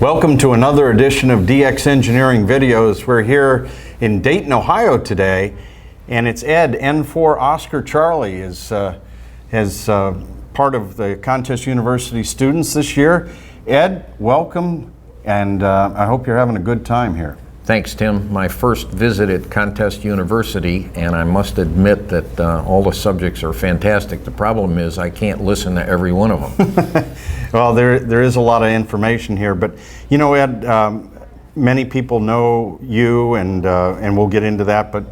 Welcome to another edition of DX Engineering Videos. We're here in Dayton, Ohio today, and it's Ed, N4OC Charlie, is part of the Contest University students this year. Ed, welcome, and I hope you're having a good time here. Thanks, Tim. My first visit at Contest University, and I must admit that all the subjects are fantastic. The problem is I can't listen to every one of them. Well, there is a lot of information here, but you know, Ed, many people know you, and we'll get into that, but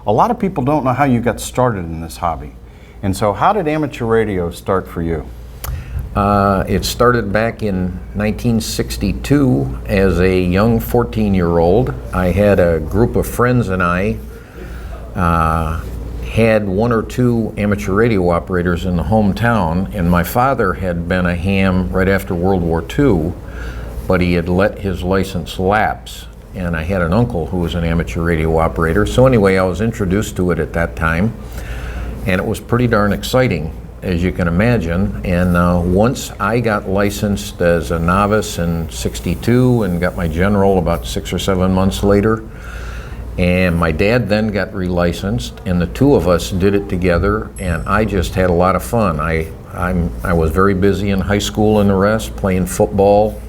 a lot of people don't know how you got started in this hobby. And so how did amateur radio start for you? It started back in 1962 as a young 14-year-old. I had a group of friends and I had one or two amateur radio operators in the hometown, and my father had been a ham right after World War II, but he had let his license lapse, and I had an uncle who was an amateur radio operator. So anyway, I was introduced to it at that time, and it was pretty darn exciting, as you can imagine. And once I got licensed as a novice in '62 and got my general about 6 or 7 months later, and my dad then got relicensed, and the two of us did it together, and I just had a lot of fun. I was very busy in high school and the rest, playing football,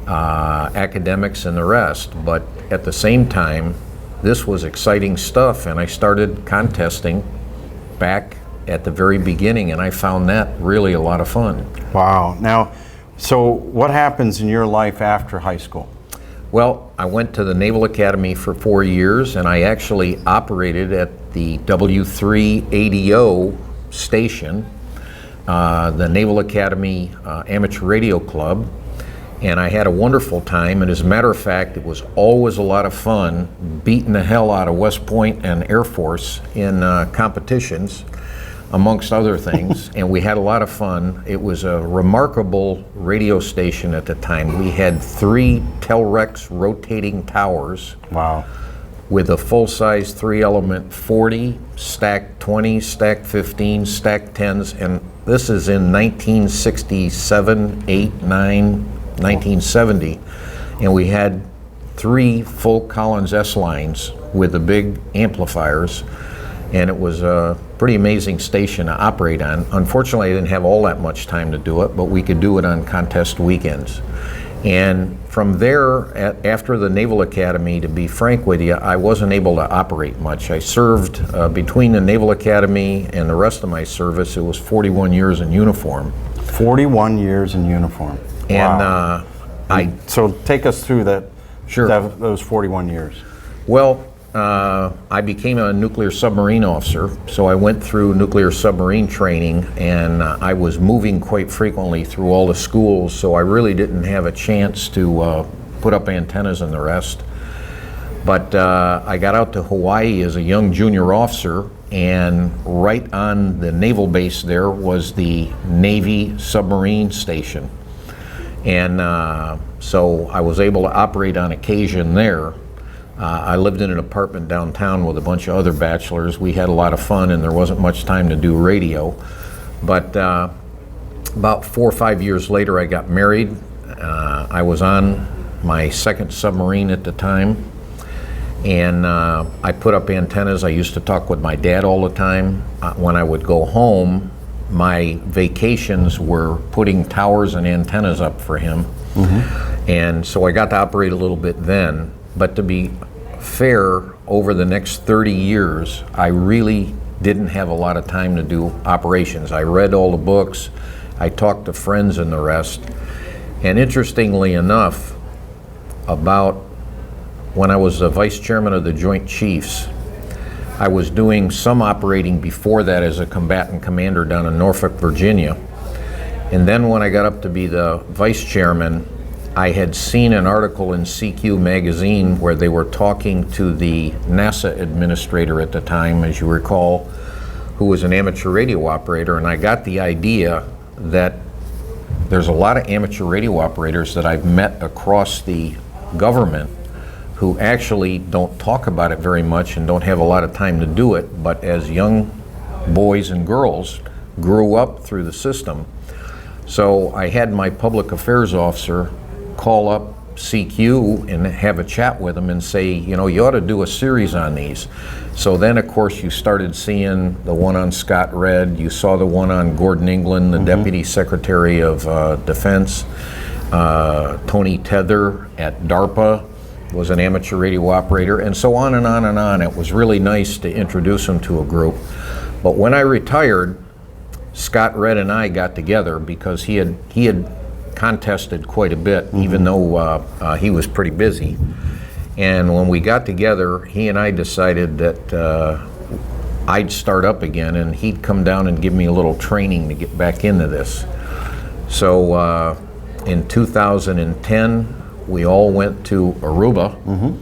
academics and the rest, but at the same time, this was exciting stuff, and I started contesting back at the very beginning, and I found that really a lot of fun. Wow. Now, so what happens in your life after high school? Well, I went to the Naval Academy for 4 years, and I actually operated at the W3ADO station, the Naval Academy Amateur Radio Club, and I had a wonderful time. And as a matter of fact, it was always a lot of fun beating the hell out of West Point and Air Force in competitions, amongst other things, and we had a lot of fun. It was a remarkable radio station at the time. We had 3 Telrex rotating towers. Wow. With a full-size 3-element 40, stacked 20, stacked 15, stacked 10s, and this is in 1967, 8, 9, 1970, and we had 3 full Collins S lines with the big amplifiers, and it was a pretty amazing station to operate on. Unfortunately, I didn't have all that much time to do it, but we could do it on contest weekends. And from there, after the Naval Academy, to be frank with you, I wasn't able to operate much. I served between the Naval Academy and the rest of my service, it was 41 years in uniform. 41 years in uniform. Wow. And so take us through that. Sure. Those 41 years. Well, I became a nuclear submarine officer, so I went through nuclear submarine training, and I was moving quite frequently through all the schools, so I really didn't have a chance to put up antennas and the rest. But I got out to Hawaii as a young junior officer, and right on the naval base there was the Navy submarine station. And so I was able to operate on occasion there. I lived in an apartment downtown with a bunch of other bachelors. We had a lot of fun, and there wasn't much time to do radio. But about 4 or 5 years later, I got married. I was on my second submarine at the time, and I put up antennas. I used to talk with my dad all the time. When I would go home, my vacations were putting towers and antennas up for him. Mm-hmm. And so I got to operate a little bit then. But to be fair, over the next 30 years, I really didn't have a lot of time to do operations. I read all the books, I talked to friends and the rest. And interestingly enough, about when I was the vice chairman of the Joint Chiefs, I was doing some operating before that as a combatant commander down in Norfolk, Virginia. And then when I got up to be the vice chairman, I had seen an article in CQ magazine where they were talking to the NASA administrator at the time, as you recall, who was an amateur radio operator, and I got the idea that there's a lot of amateur radio operators that I've met across the government who actually don't talk about it very much and don't have a lot of time to do it, but as young boys and girls grew up through the system. So I had my public affairs officer call up CQ and have a chat with them and say, you know, you ought to do a series on these. So then, of course, you started seeing the one on Scott Redd. You saw the one on Gordon England, the Deputy Secretary of Defense. Tony Tether at DARPA was an amateur radio operator, and so on and on and on. It was really nice to introduce him to a group. But when I retired, Scott Redd and I got together because he had contested quite a bit, even though he was pretty busy. And when we got together, he and I decided that I'd start up again, and he'd come down and give me a little training to get back into this. So in 2010, we all went to Aruba,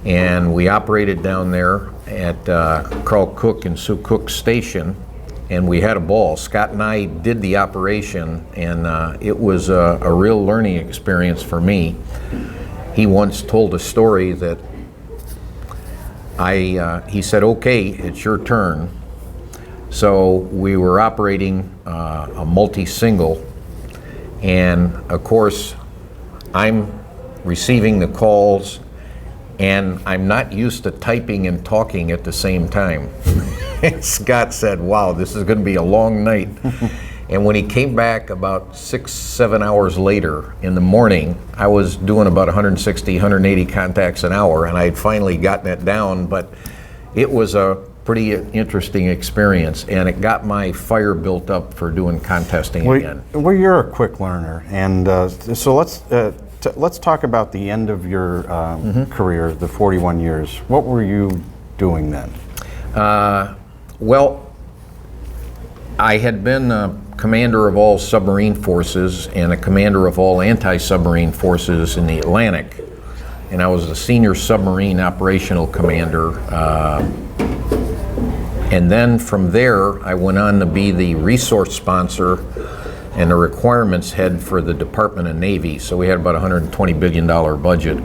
and we operated down there at Carl Cook and Sue Cook Station, and we had a ball. Scott and I did the operation, and it was a real learning experience for me. He once told a story that he said, okay, it's your turn. So we were operating a multi-single, and of course, I'm receiving the calls, and I'm not used to typing and talking at the same time. Scott said, wow, this is going to be a long night. And when he came back about 6-7 hours later in the morning, I was doing about 160, 180 contacts an hour, and I had finally gotten it down, but it was a pretty interesting experience, and it got my fire built up for doing contesting again. Well, you're a quick learner, and so let's talk about the end of your career, the 41 years. What were you doing then? Well, I had been a commander of all submarine forces and a commander of all anti-submarine forces in the Atlantic, and I was the senior submarine operational commander. And then from there, I went on to be the resource sponsor and the requirements head for the Department of Navy. So we had about a $120 billion budget.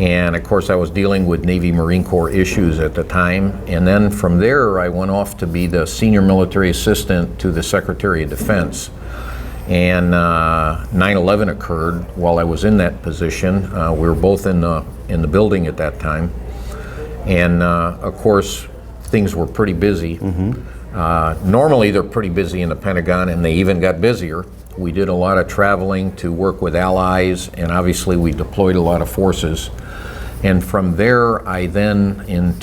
And of course, I was dealing with Navy Marine Corps issues at the time. And then from there, I went off to be the senior military assistant to the Secretary of Defense. And 9/11 occurred while I was in that position. We were both in the building at that time. And of course, things were pretty busy. Normally, they're pretty busy in the Pentagon, and they even got busier. We did a lot of traveling to work with allies, and obviously we deployed a lot of forces. And from there, I then, in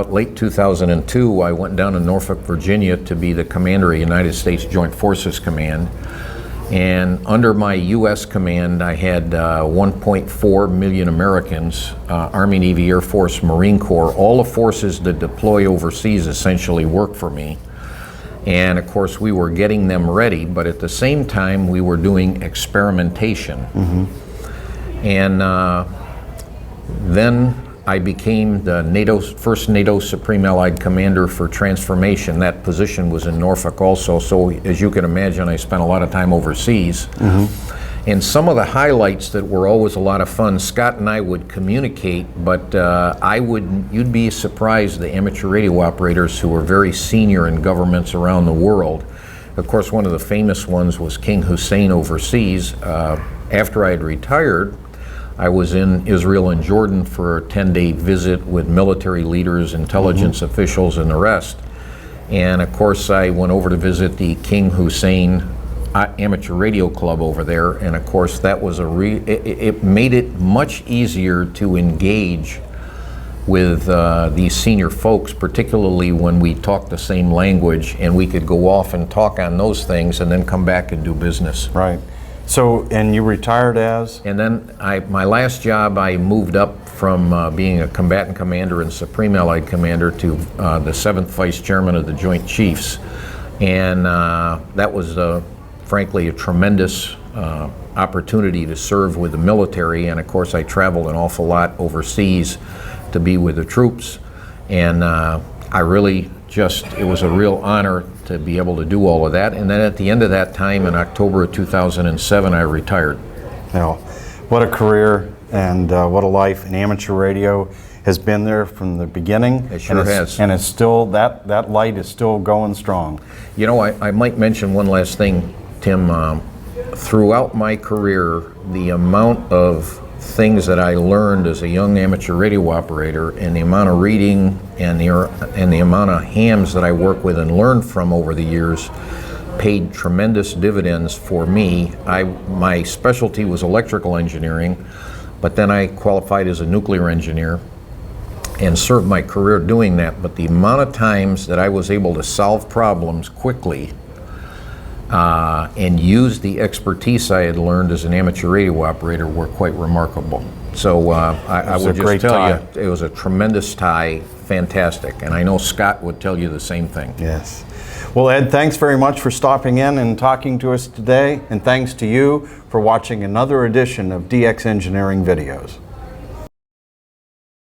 late 2002, I went down to Norfolk, Virginia to be the commander of United States Joint Forces Command. And under my U.S. command, I had 1.4 million Americans, Army, Navy, Air Force, Marine Corps. All the forces that deploy overseas essentially work for me. And of course, we were getting them ready, but at the same time, we were doing experimentation. And then I became the first NATO Supreme Allied Commander for Transformation. That position was in Norfolk also, so as you can imagine, I spent a lot of time overseas. And some of the highlights that were always a lot of fun, Scott and I would communicate, but you'd be surprised the amateur radio operators who were very senior in governments around the world. Of course, one of the famous ones was King Hussein overseas. After I had retired, I was in Israel and Jordan for a 10-day visit with military leaders, intelligence officials, and the rest. And of course, I went over to visit the King Hussein Amateur Radio Club over there, and of course, that was it made it much easier to engage with these senior folks, particularly when we talked the same language, and we could go off and talk on those things, and then come back and do business. Right. So, and you retired as? And then my last job, I moved up from being a combatant commander and Supreme Allied Commander to the 7th Vice Chairman of the Joint Chiefs. And that was, frankly, a tremendous opportunity to serve with the military. And of course, I traveled an awful lot overseas to be with the troops. And I really it was a real honor to be able to do all of that. And then at the end of that time, in October of 2007, I retired. Now, what a career and what a life. And amateur radio has been there from the beginning. It sure has. And it's still, that light is still going strong. You know, I might mention one last thing, Tim. Throughout my career, the amount of things that I learned as a young amateur radio operator, and the amount of reading and the amount of hams that I work with and learned from over the years paid tremendous dividends for me. My specialty was electrical engineering, but then I qualified as a nuclear engineer and served my career doing that. But the amount of times that I was able to solve problems quickly and use the expertise I had learned as an amateur radio operator were quite remarkable. So I would just tell you, it was a tremendous tie, fantastic. And I know Scott would tell you the same thing. Yes. Well, Ed, thanks very much for stopping in and talking to us today. And thanks to you for watching another edition of DX Engineering Videos.